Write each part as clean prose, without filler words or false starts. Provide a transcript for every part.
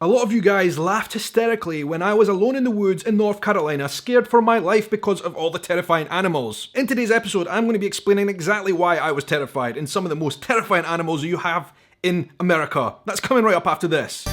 A lot of you guys laughed hysterically when I was alone in the woods in North Carolina, scared for my life because of all the terrifying animals. In today's episode, I'm going to be explaining exactly why I was terrified and some of the most terrifying animals you have in America. That's coming right up after this.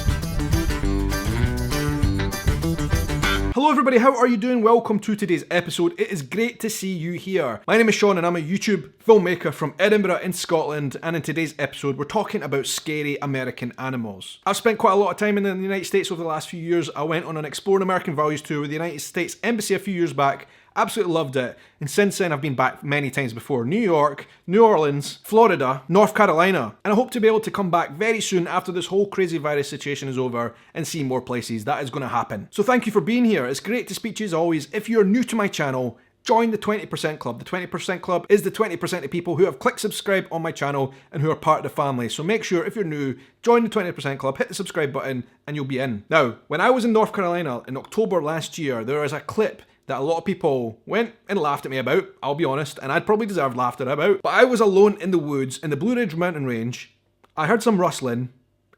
Hello everybody, how are you doing? Welcome to today's episode. It is great to see you here. My name is Shaun and I'm a YouTube filmmaker from Edinburgh in Scotland, and in today's episode we're talking about scary American animals. I've spent quite a lot of time in the United States over the last few years. I went on an Exploring American Values tour with the United States Embassy a few years back. Absolutely loved it, and since then I've been back many times before. New York, New Orleans, Florida, North Carolina, and I hope to be able to come back very soon after this whole crazy virus situation is over and see more places. That is going to happen. So thank you for being here. It's great to speak to you as always. If you're new to my channel, join the 20% Club. The 20% Club is the 20% of people who have clicked subscribe on my channel and who are part of the family. So make sure, if you're new, join the 20% Club, hit the subscribe button, and you'll be in. Now, when I was in North Carolina in October last year, there was a clip that a lot of people went and laughed at me about, I'll be honest, and I'd probably deserved laughter about. But I was alone in the woods in the Blue Ridge Mountain Range. I heard some rustling,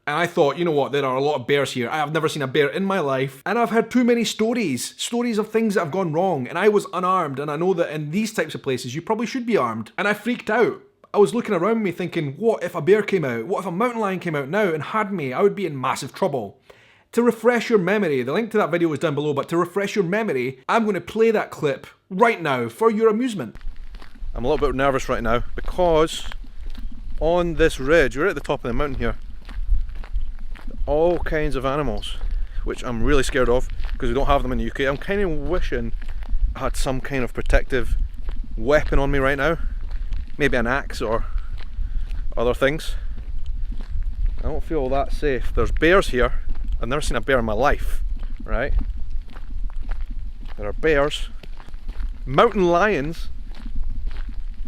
and I thought, you know what, there are a lot of bears here. I have never seen a bear in my life, and I've heard too many stories of things that have gone wrong, and I was unarmed, and I know that in these types of places you probably should be armed, and I freaked out. I was looking around me thinking, what if a bear came out? What if a mountain lion came out now and had me? I would be in massive trouble. To refresh your memory, the link to that video is down below, but to refresh your memory, I'm going to play that clip right now for your amusement. I'm a little bit nervous right now because on this ridge, we're at the top of the mountain here, all kinds of animals, which I'm really scared of because we don't have them in the UK. I'm kind of wishing I had some kind of protective weapon on me right now, maybe an axe or other things. I don't feel that safe. There's bears here. I've never seen a bear in my life, right? There are bears, mountain lions.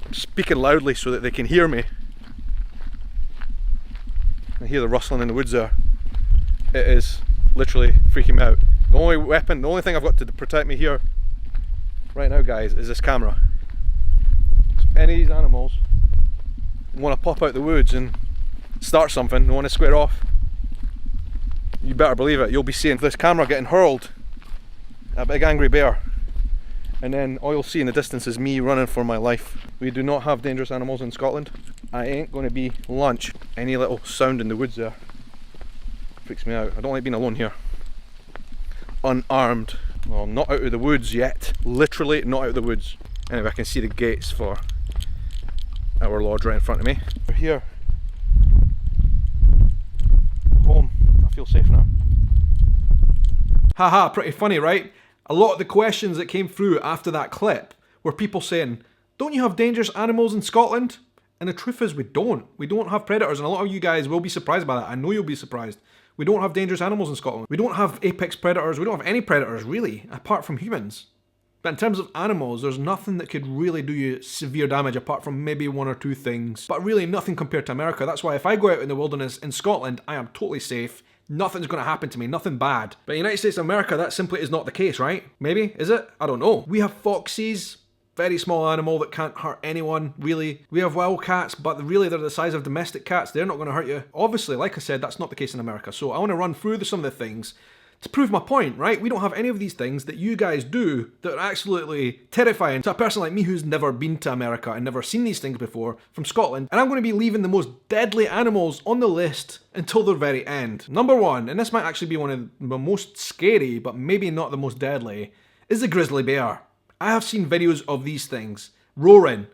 I'm speaking loudly so that they can hear me. I hear the rustling in the woods there. It is literally freaking me out. The only weapon, the only thing I've got to protect me here right now, guys, is this camera. If any of these animals want to pop out the woods and start something, they want to square off, you better believe it, you'll be seeing this camera getting hurled at a big angry bear, and then all you'll see in the distance is me running for my life. We do not have dangerous animals in Scotland. I ain't going to be lunch. Any little sound in the woods there freaks me out. I don't like being alone here, unarmed. Well, not out of the woods yet, literally not out of the woods. Anyway, I can see the gates for our lodge right in front of me. We're here, home. Feel safe now. Haha, pretty funny, right? A lot of the questions that came through after that clip were people saying, don't you have dangerous animals in Scotland? And the truth is we don't. We don't have predators, and a lot of you guys will be surprised by that. I know you'll be surprised. We don't have dangerous animals in Scotland. We don't have apex predators. We don't have any predators really, apart from humans. But in terms of animals, there's nothing that could really do you severe damage apart from maybe one or two things. But really nothing compared to America. That's why if I go out in the wilderness in Scotland, I am totally safe. Nothing's going to happen to me, nothing bad. But in the United States of America, that simply is not the case, right? Maybe? Is it? I don't know. We have foxes, very small animal that can't hurt anyone, really. We have wildcats, but really they're the size of domestic cats. They're not going to hurt you. Obviously, like I said, that's not the case in America. So I want to run through some of the things to prove my point, right? We don't have any of these things that you guys do that are absolutely terrifying to a person like me who's never been to America and never seen these things before from Scotland. And I'm going to be leaving the most deadly animals on the list until the very end. Number one, and this might actually be one of the most scary, but maybe not the most deadly, is the grizzly bear. I have seen videos of these things roaring.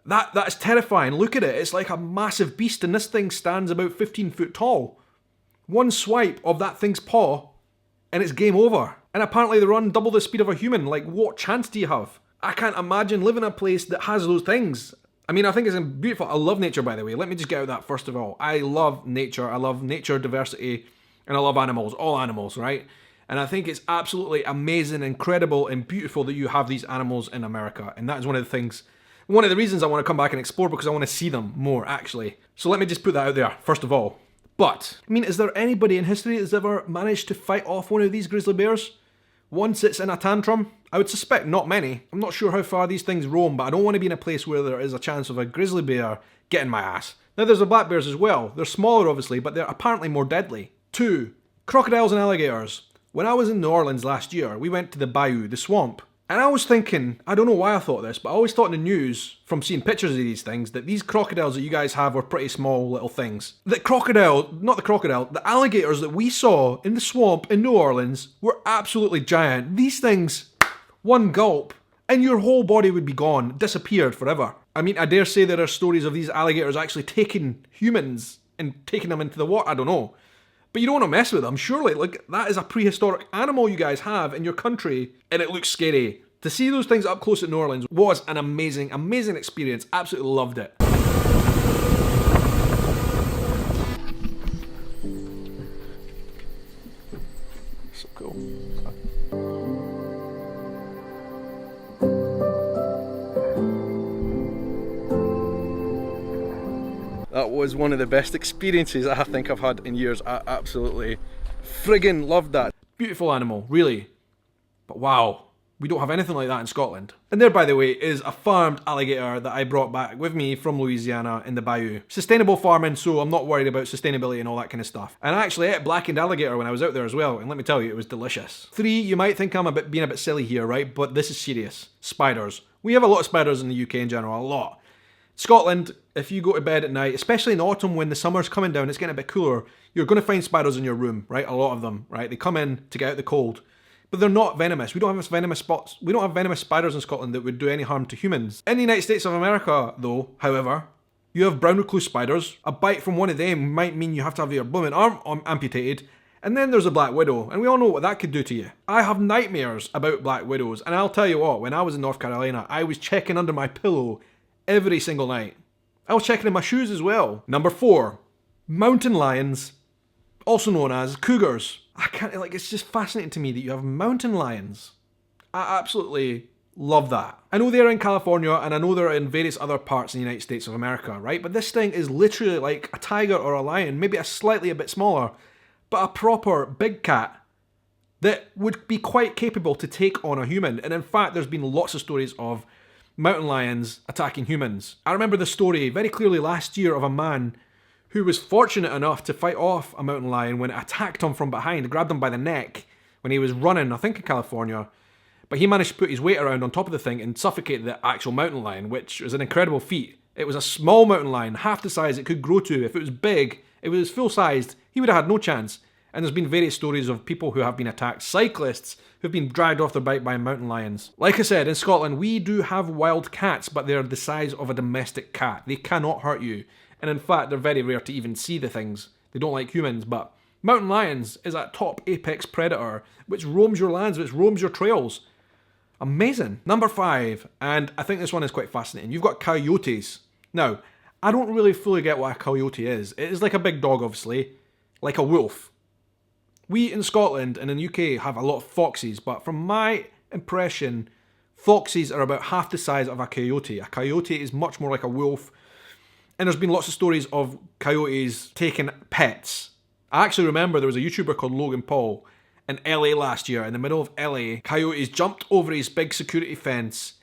That is terrifying. Look at it. It's like a massive beast, and this thing stands about 15 foot tall. One swipe of that thing's paw and it's game over. And apparently they run double the speed of a human. Like, what chance do you have? I can't imagine living in a place that has those things. I mean, I think it's beautiful. I love nature, by the way. Let me just get out that first of all. I love nature. I love nature, diversity, and I love animals. All animals, right? And I think it's absolutely amazing, incredible, and beautiful that you have these animals in America. And that is one of the things, one of the reasons I want to come back and explore, because I want to see them more, actually. So let me just put that out there, first of all. But, I mean, is there anybody in history that's ever managed to fight off one of these grizzly bears? Once it's in a tantrum? I would suspect not many. I'm not sure how far these things roam, but I don't want to be in a place where there is a chance of a grizzly bear getting my ass. Now there's the black bears as well. They're smaller obviously, but they're apparently more deadly. 2. Crocodiles and alligators. When I was in New Orleans last year, we went to the bayou, the swamp. And I was thinking, I don't know why I thought this, but I always thought in the news, from seeing pictures of these things, that these crocodiles that you guys have were pretty small little things. The alligators that we saw in the swamp in New Orleans were absolutely giant. These things, one gulp, and your whole body would be gone, disappeared forever. I mean, I dare say there are stories of these alligators actually taking humans and taking them into the water, I don't know. But you don't want to mess with them, surely. Like, that is a prehistoric animal you guys have in your country, and it looks scary. To see those things up close at New Orleans was an amazing, amazing experience. Absolutely loved it. So cool. That was one of the best experiences I think I've had in years. I absolutely friggin' loved that. Beautiful animal, really. But wow, we don't have anything like that in Scotland. And there, by the way, is a farmed alligator that I brought back with me from Louisiana in the bayou. Sustainable farming, so I'm not worried about sustainability and all that kind of stuff. And I actually ate blackened alligator when I was out there as well, and let me tell you, it was delicious. 3, you might think I'm being a bit silly here, right? But this is serious. Spiders. We have a lot of spiders in the UK in general, a lot. Scotland, if you go to bed at night, especially in autumn when the summer's coming down, it's getting a bit cooler, you're going to find spiders in your room, right? A lot of them, right? They come in to get out the cold. But they're not venomous. We don't have venomous spiders in Scotland that would do any harm to humans. In the United States of America, though, however, you have brown recluse spiders. A bite from one of them might mean you have to have your blooming arm amputated. And then there's a black widow, and we all know what that could do to you. I have nightmares about black widows, and I'll tell you what, when I was in North Carolina, I was checking under my pillow every single night. I was checking in my shoes as well. Number 4, mountain lions, also known as cougars. It's just fascinating to me that you have mountain lions. I absolutely love that. I know they're in California, and I know they're in various other parts in the United States of America, right? But this thing is literally like a tiger or a lion, maybe a bit smaller, but a proper big cat that would be quite capable to take on a human. And in fact, there's been lots of stories of mountain lions attacking humans. I remember the story very clearly last year of a man who was fortunate enough to fight off a mountain lion when it attacked him from behind, grabbed him by the neck when he was running, I think in California. But he managed to put his weight around on top of the thing and suffocate the actual mountain lion, which was an incredible feat. It was a small mountain lion, half the size it could grow to. If it was big, if it was full-sized, he would have had no chance. And there's been various stories of people who have been attacked, cyclists who've been dragged off their bike by mountain lions. Like I said, in Scotland, we do have wild cats, but they're the size of a domestic cat. They cannot hurt you. And in fact, they're very rare to even see the things. They don't like humans, but mountain lions is that top apex predator which roams your lands, which roams your trails. Amazing. Number 5, and I think this one is quite fascinating. You've got coyotes. Now, I don't really fully get what a coyote is. It is like a big dog, obviously, like a wolf. We in Scotland and in the UK have a lot of foxes, but from my impression, foxes are about half the size of a coyote. A coyote is much more like a wolf, and there's been lots of stories of coyotes taking pets. I actually remember there was a YouTuber called Logan Paul in LA last year. In the middle of LA, coyotes jumped over his big security fence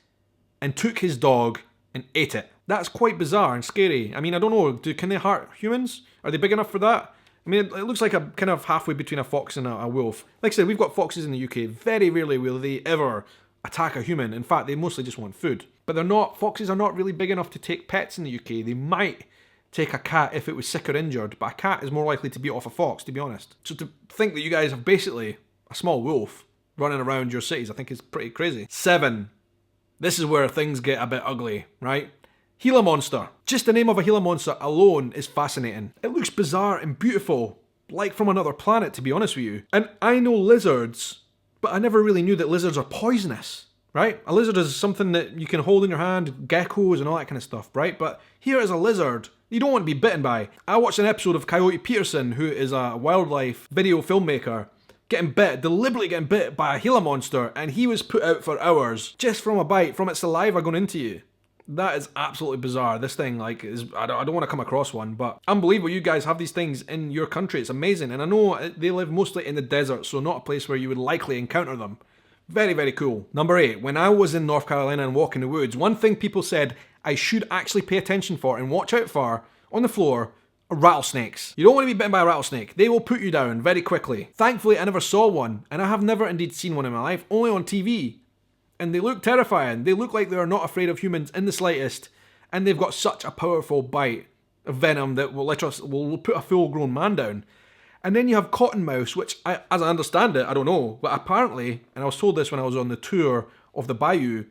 and took his dog and ate it. That's quite bizarre and scary. I mean, I don't know, can they hurt humans? Are they big enough for that? I mean, it looks like a kind of halfway between a fox and a wolf. Like I said, we've got foxes in the UK. Very rarely will they ever attack a human. In fact, they mostly just want food. But foxes are not really big enough to take pets in the UK. They might take a cat if it was sick or injured, but a cat is more likely to beat off a fox, to be honest. So to think that you guys have basically a small wolf running around your cities, I think is pretty crazy. 7. This is where things get a bit ugly, right? Gila monster. Just the name of a Gila monster alone is fascinating. It looks bizarre and beautiful, like from another planet, to be honest with you. And I know lizards, but I never really knew that lizards are poisonous, right? A lizard is something that you can hold in your hand, geckos and all that kind of stuff, right? But here is a lizard you don't want to be bitten by. I watched an episode of Coyote Peterson, who is a wildlife video filmmaker, deliberately getting bit by a Gila monster, and he was put out for hours just from a bite, from its saliva going into you. That is absolutely bizarre. This thing, I don't want to come across one, but unbelievable you guys have these things in your country. It's amazing. And I know they live mostly in the desert, so not a place where you would likely encounter them. Very, very cool. Number 8, when I was in North Carolina and walking the woods, one thing people said I should actually pay attention for and watch out for on the floor Rattlesnakes. You don't want to be bitten by a rattlesnake. They will put you down very quickly. Thankfully, I never saw one, and I have never indeed seen one in my life, only on TV. And they look terrifying. They look like they are not afraid of humans in the slightest, and they've got such a powerful bite of venom that will put a full-grown man down. And then you have cottonmouths, which, as I understand it, I don't know, but apparently, and I was told this when I was on the tour of the bayou,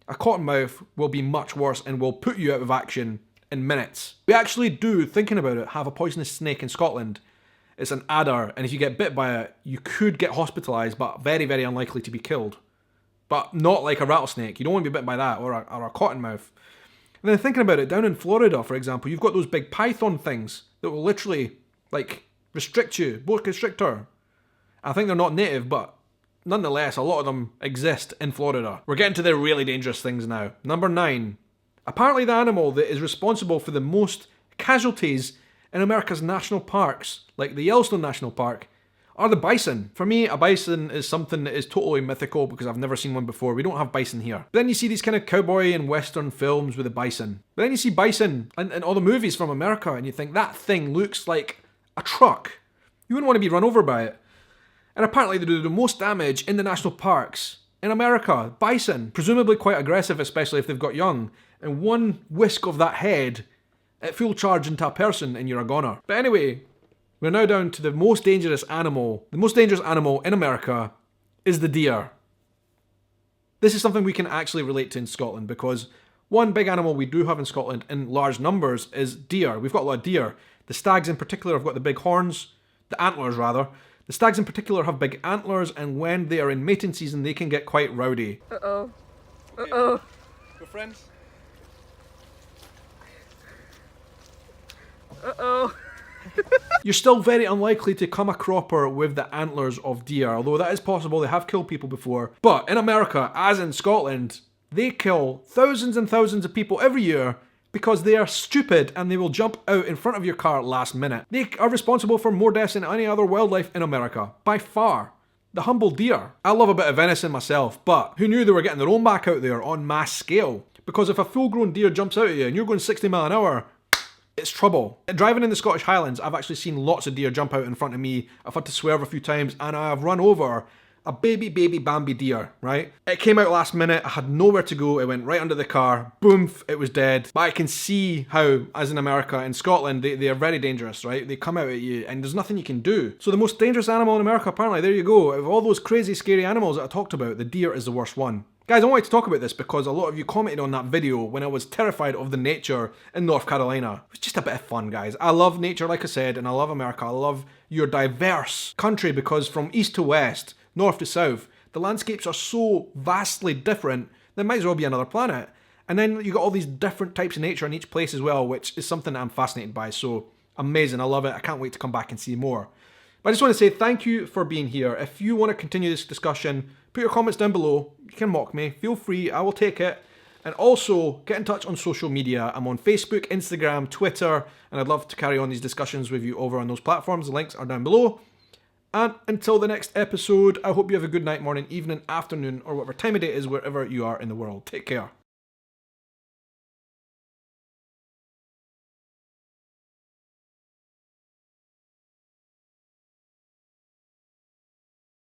a cottonmouth will be much worse and will put you out of action in minutes. We actually do, thinking about it, have a poisonous snake in Scotland. It's an adder, and if you get bit by it, you could get hospitalised, but very, very unlikely to be killed. But not like a rattlesnake. You don't want to be bitten by that, or a cottonmouth. And then thinking about it, down in Florida, for example, you've got those big python things that will literally, restrict you, boa constrictor. I think they're not native, but nonetheless, a lot of them exist in Florida. We're getting to the really dangerous things now. Number 9. Apparently the animal that is responsible for the most casualties in America's national parks, like the Yellowstone National Park, are the bison. For me, a bison is something that is totally mythical because I've never seen one before. We don't have bison here. But then you see these kind of cowboy and western films with the bison. But then you see bison in all the movies from America and you think that thing looks like a truck. You wouldn't want to be run over by it. And apparently they do the most damage in the national parks in America. Bison, presumably quite aggressive, especially if they've got young. And one whisk of that head at full charge into a person and you're a goner. But anyway, we're now down to the most dangerous animal. The most dangerous animal in America is the deer. This is something we can actually relate to in Scotland because one big animal we do have in Scotland in large numbers is deer. We've got a lot of deer. The stags in particular have got the big horns, the antlers rather. The stags in particular have big antlers, and when they are in mating season they can get quite rowdy. Uh-oh. Uh-oh. We're friends. Uh-oh. You're still very unlikely to come a cropper with the antlers of deer, although that is possible. They have killed people before. But in America, as in Scotland, they kill thousands and thousands of people every year because they are stupid and they will jump out in front of your car last minute. They are responsible for more deaths than any other wildlife in America, by far. The humble deer. I love a bit of venison myself, but who knew they were getting their own back out there on mass scale? Because if a full-grown deer jumps out at you and you're going 60 miles an hour, it's trouble. Driving in the Scottish Highlands, I've actually seen lots of deer jump out in front of me. I've had to swerve a few times and I have run over a baby Bambi deer, right? It came out last minute, I had nowhere to go, it went right under the car, boom, it was dead. But I can see how, as in America, in Scotland, they are very dangerous, right? They come out at you and there's nothing you can do. So the most dangerous animal in America, apparently, there you go. Of all those crazy, scary animals that I talked about, the deer is the worst one. Guys, I wanted to talk about this because a lot of you commented on that video when I was terrified of the nature in North Carolina. It was just a bit of fun, guys. I love nature, like I said, and I love America. I love your diverse country because from east to west, north to south, the landscapes are so vastly different, there might as well be another planet. And then you got all these different types of nature in each place as well, which is something that I'm fascinated by. So amazing, I love it. I can't wait to come back and see more. But I just want to say thank you for being here. If you want to continue this discussion, put your comments down below. You can mock me, feel free, I will take it. And also, get in touch on social media. I'm on Facebook, Instagram, Twitter, and I'd love to carry on these discussions with you over on those platforms. The links are down below. And until the next episode, I hope you have a good night, morning, evening, afternoon, or whatever time of day it is wherever you are in the world. Take care.